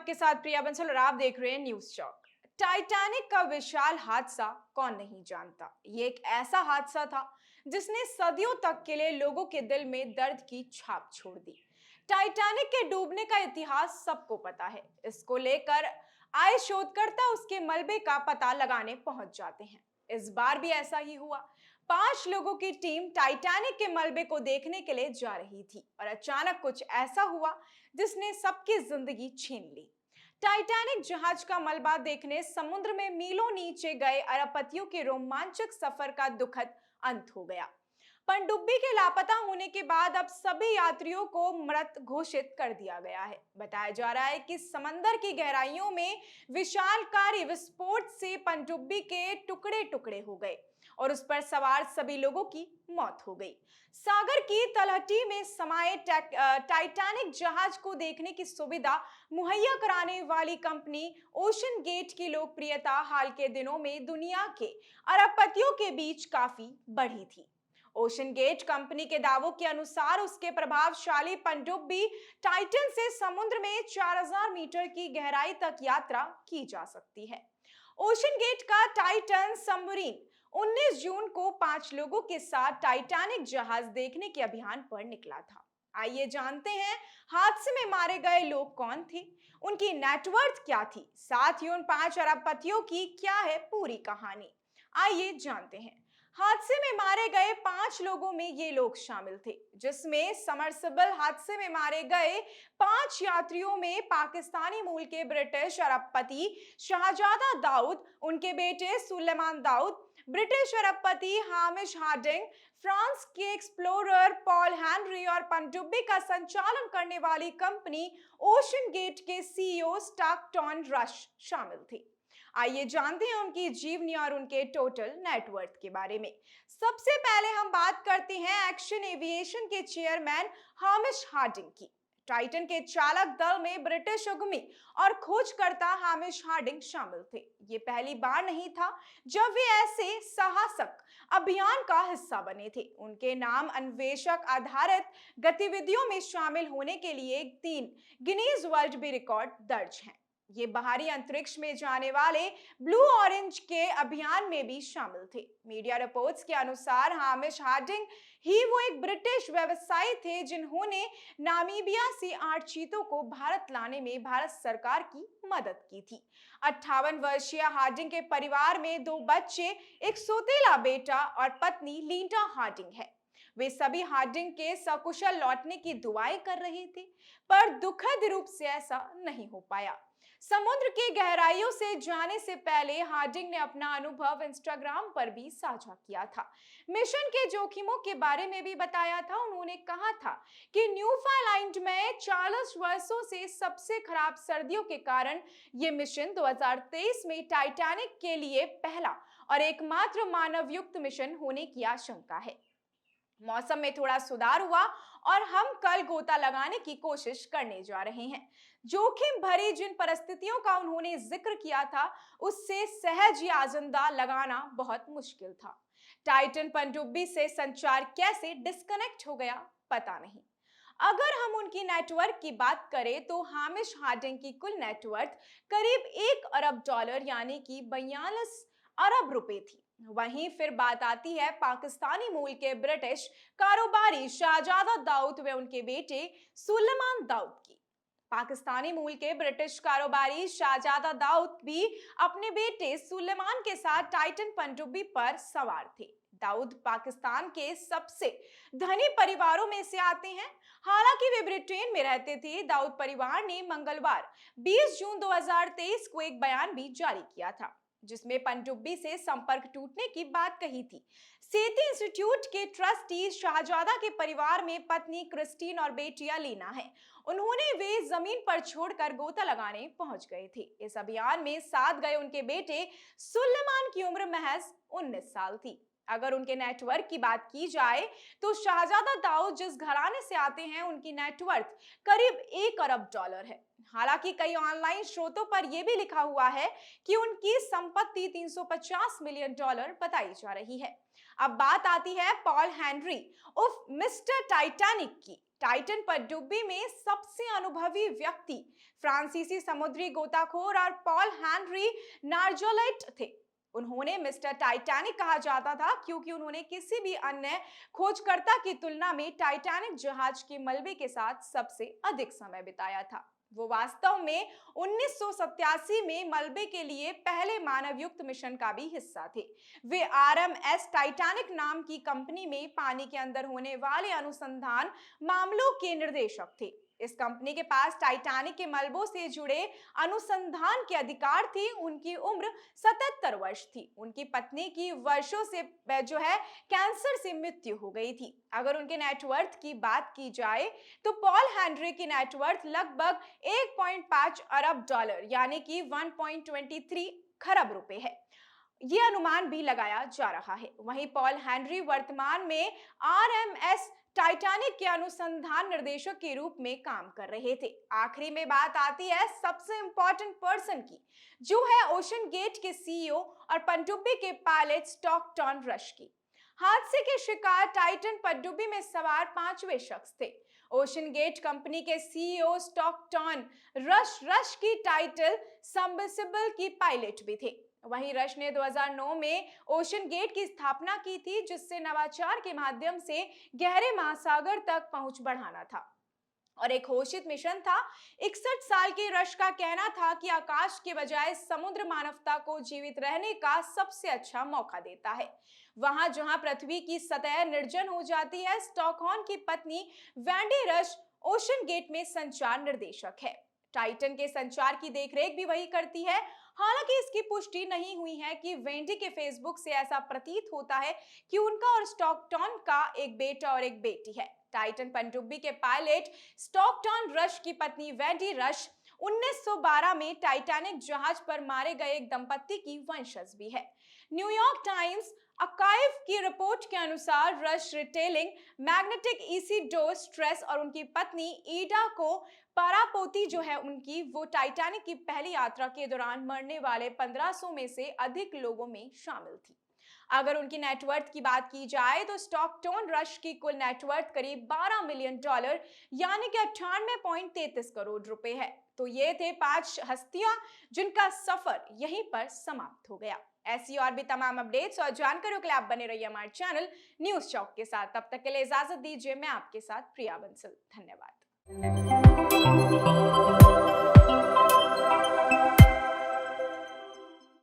आपके साथ प्रिया बंसल और आप देख रहे हैं न्यूज चौक। टाइटैनिक का विशाल हादसा कौन नहीं जानता। ये एक ऐसा हादसा था जिसने सदियों तक के लिए लोगों के दिल में दर्द की छाप छोड़ दी। टाइटैनिक के डूबने का इतिहास सबको पता है। इसको लेकर आए शोधकर्ता उसके मलबे का पता लगाने पहुंच जाते हैं। इस बार भी ऐसा ही हुआ। 5 लोगों की टीम टाइटैनिक के मलबे को देखने के लिए जा रही थी और अचानक कुछ ऐसा हुआ जिसने सबकी जिंदगी छीन ली। टाइटैनिक जहाज का मलबा देखने समुद्र में मीलों नीचे गए अरबपतियों के रोमांचक सफर का दुखद अंत हो गया। पनडुब्बी के लापता होने के बाद अब सभी यात्रियों को मृत घोषित कर दिया गया है। बताया जा रहा है कि समंदर की गहराइयों में विशालकारी विस्फोट से पनडुब्बी के टुकड़े टुकड़े हो गए और उस पर सवार सभी लोगों की मौत हो गई। सागर की तलहटी में समाये टाइटैनिक जहाज को देखने की सुविधा मुहैया कराने वाली कंपनी ओशन गेट की लोकप्रियता हाल के दिनों में दुनिया के अरबपतियों के बीच काफी बढ़ी थी। ओशन गेट कंपनी के दावों के अनुसार उसके प्रभावशाली पनडुब्बी टाइटन से समुद्र में 4000 मीटर की गहराई तक यात्रा की जा सकती है। ओशन गेट का टाइटन सबमरीन 19 जून को 5 लोगों के साथ टाइटैनिक जहाज देखने के अभियान पर निकला था। आइए जानते हैं हादसे में मारे गए लोग कौन थे, उनकी नेटवर्थ क्या थी, साथ ही उन 5 अरबपतियों की क्या है पूरी कहानी। आइए जानते हैं। हादसे में मारे गए 5 लोगों में ये लोग शामिल थे, जिसमें समरसेबल हादसे में मारे गए 5 यात्रियों में पाकिस्तानी मूल के ब्रिटिश अरबपति शाहजादा दाऊद, उनके बेटे सुलेमान दाऊद, ब्रिटिश अरबपति हामिश हार्डिंग, फ्रांस के एक्सप्लोरर पॉल हेनरी और पनडुब्बी का संचालन करने वाली कंपनी ओशन गेट के सीईओ स्टाकटन रश शामिल थे। आइए जानते हैं उनकी जीवनी और उनके टोटल नेटवर्थ के बारे में। सबसे पहले हम बात करते हैं एक्शन एविएशन के चेयरमैन हामिश हार्डिंग की। टाइटन के चालक दल में ब्रिटिश उद्यमी और खोजकर्ता हामिश हार्डिंग शामिल थे। ये पहली बार नहीं था जब वे ऐसे साहसिक अभियान का हिस्सा बने थे। उनके नाम अन्वेषक आधारित गतिविधियों में शामिल होने के लिए 3 गिनीज वर्ल्ड भी रिकॉर्ड दर्ज हैं। ये बाहरी अंतरिक्ष में जाने वाले ब्लू ऑरेंज के अभियान में भी शामिल थे। मीडिया रिपोर्ट्स के अनुसार हामिश हार्डिंग ही वो एक ब्रिटिश व्यवसायी थे जिन्होंने नामीबिया से 8 चीतों को भारत लाने में भारत सरकार की मदद की थी। 58 वर्षीय हार्डिंग के परिवार में 2 बच्चे, एक सौतेला बेटा और पत्नी लींडा हार्डिंग है। वे सभी हार्डिंग के सकुशल लौटने की दुआएं कर रहे थे, पर दुखद रूप से ऐसा नहीं हो पाया। समुद्र की गहराइयों से जाने से पहले हार्डिंग ने अपना अनुभव इंस्टाग्राम पर भी साझा किया था। मिशन के जोखिमों के बारे में भी बताया था। उन्होंने कहा था कि न्यूफाउंडलैंड में 40 वर्षों से सबसे खराब सर्दियों के कारण यह मिशन 2023 में टाइटैनिक के लिए पहला और एकमात्र मानवयुक्त मिशन होने की आशंका है। मौसम में थोड़ा सुधार हुआ और हम कल गोता लगाने की कोशिश करने जा रहे हैं। जोखिम भरी जिन परिस्थितियों का उन्होंने जिक्र किया था, उससे सहज याजंदा लगाना बहुत मुश्किल था। टाइटन पनडुब्बी से संचार कैसे डिस्कनेक्ट हो गया, पता नहीं। अगर हम उनकी नेटवर्क की बात करें तो हामिश हार्डिंग की कुल नेटवर्थ करीब $1 अरब यानी कि 42 अरब रुपए थी। वहीं फिर बात आती है पाकिस्तानी मूल के ब्रिटिश कारोबारी शाहजादा दाऊद व उनके बेटे सुलेमान दाऊद की। पाकिस्तानी मूल के ब्रिटिश कारोबारी शाहजादा दाऊद भी अपने बेटे सुलेमान के साथ टाइटन पनडुब्बी पर सवार थे। दाऊद पाकिस्तान के सबसे धनी परिवारों में से आते हैं। हालांकि वे ब्रिटेन में रहते थे। दाऊद परिवार ने मंगलवार 20 जून 2023 को एक बयान भी जारी किया था, जिसमें पनडुब्बी से संपर्क टूटने की बात कही थी। सेती इंस्टीट्यूट के ट्रस्टी शाहजादा के परिवार में पत्नी क्रिस्टीन और बेटियां लीना है। उन्होंने वे जमीन पर छोड़कर गोता लगाने पहुंच गए थे। इस अभियान में साथ गए उनके बेटे सुलेमान की उम्र महज 19 साल थी। अगर उनके नेटवर्क की बात की जाए तो शाहजादा दाऊद जिस घराने से आते हैं, उनकी नेटवर्थ करीब $1 अरब है। हालांकि कई ऑनलाइन स्रोतों पर यह भी लिखा हुआ है कि उनकी संपत्ति $350 मिलियन बताई जा रही है। अब बात आती है पॉल हेनरी उर्फ मिस्टर टाइटैनिक की। टाइटन पनडुब्बी में सबसे अनुभवी व्यक्ति फ्रांसीसी समुद्री गोताखोर और पॉल हेनरी नार्जोलेट थे। उन्होंने मिस्टर टाइटैनिक कहा जाता था क्योंकि उन्होंने किसी भी अन्य खोजकर्ता की तुलना में टाइटैनिक जहाज के मलबे के साथ सबसे अधिक समय बिताया था। वो वास्तव में 1987 में मलबे के लिए पहले मानवयुक्त मिशन का भी हिस्सा थे। वे आरएमएस टाइटैनिक नाम की कंपनी में पानी के अंदर होने वाले अनुसंधान मामलों के निर्देशक थे। इस कंपनी के पास टाइटैनिक के मलबों से जुड़े अनुसंधान के अधिकार थे। उनकी उम्र 77 वर्ष थी। उनकी पत्नी की वर्षों से जो है कैंसर से मृत्यु हो गई थी। अगर उनके नेटवर्थ की बात की जाए तो पॉल हेनरी की नेटवर्थ लगभग 1.5 अरब डॉलर यानी कि 1.23 खरब रुपए है। ये अनुमान भी लगाया जा रहा है। वहीं पॉल हेनरी वर्तमान में आरएमएस टाइटैनिक के अनुसंधान निर्देशक के रूप में काम कर रहे थे। आखिरी में बात आती है सबसे इंपॉर्टेंट पर्सन की, जो है ओशन गेट के सीईओ और पनडुब्बी के पायलट स्टॉकटन रश की। हादसे के शिकार टाइटन पनडुब्बी में सवार पांचवें शख्स थे। ओशन गेट कंपनी के सीईओ स्टॉकटन रश की टाइटल सबमर्सिबल की पायलट भी थे। वहीं रश ने 2009 में ओशन गेट की स्थापना की थी, जिससे नवाचार के माध्यम से गहरे महासागर तक पहुंच बढ़ाना था और एक घोषित मिशन था। 61 साल के रश का कहना था कि आकाश के बजाय समुद्र मानवता को जीवित रहने का सबसे अच्छा मौका देता है, वहां जहां पृथ्वी की सतह निर्जन हो जाती है। स्टॉकहोम की पत्नी वैंडी रश ओशन गेट में संचार निर्देशक है। टाइटन के संचार की देखरेख भी वही करती है। हालांकि इसकी पुष्टि नहीं हुई है कि वेंडी के फेसबुक से ऐसा प्रतीत होता है कि उनका और स्टॉकटन का एक बेटा और एक बेटी है। टाइटन पनडुब्बी के पायलट स्टॉकटन रश की पत्नी वेंडी रश 1912 में टाइटैनिक जहाज पर मारे गए एक दंपत्ति की वंशज भी है। न्यूयॉर्क टाइम्स आर्काइव की रिपोर्ट के अनुसार रश रिटेलिंग मैग्नेटिक ईसीडोर स्ट्रेस और उनकी पत्नी ईडा को परापोती जो है उनकी, वो टाइटैनिक की पहली यात्रा के दौरान मरने वाले 1500 में से अधिक लोगों में शामिल थी। अगर उनकी नेटवर्थ की बात की जाए तो स्टॉकटन रश की कुल नेटवर्थ करीब 12 मिलियन डॉलर यानी कि 98.33 करोड़ रुपए है। तो ये थे 5 हस्तियां जिनका सफर यहीं पर समाप्त हो गया। ऐसी और भी तमाम अपडेट्स और जानकारियों के लिए आप बने रहिए हमारे चैनल न्यूज चौक के साथ। तब तक के लिए इजाजत दीजिए। मैं आपके साथ प्रिया बंसल। धन्यवाद।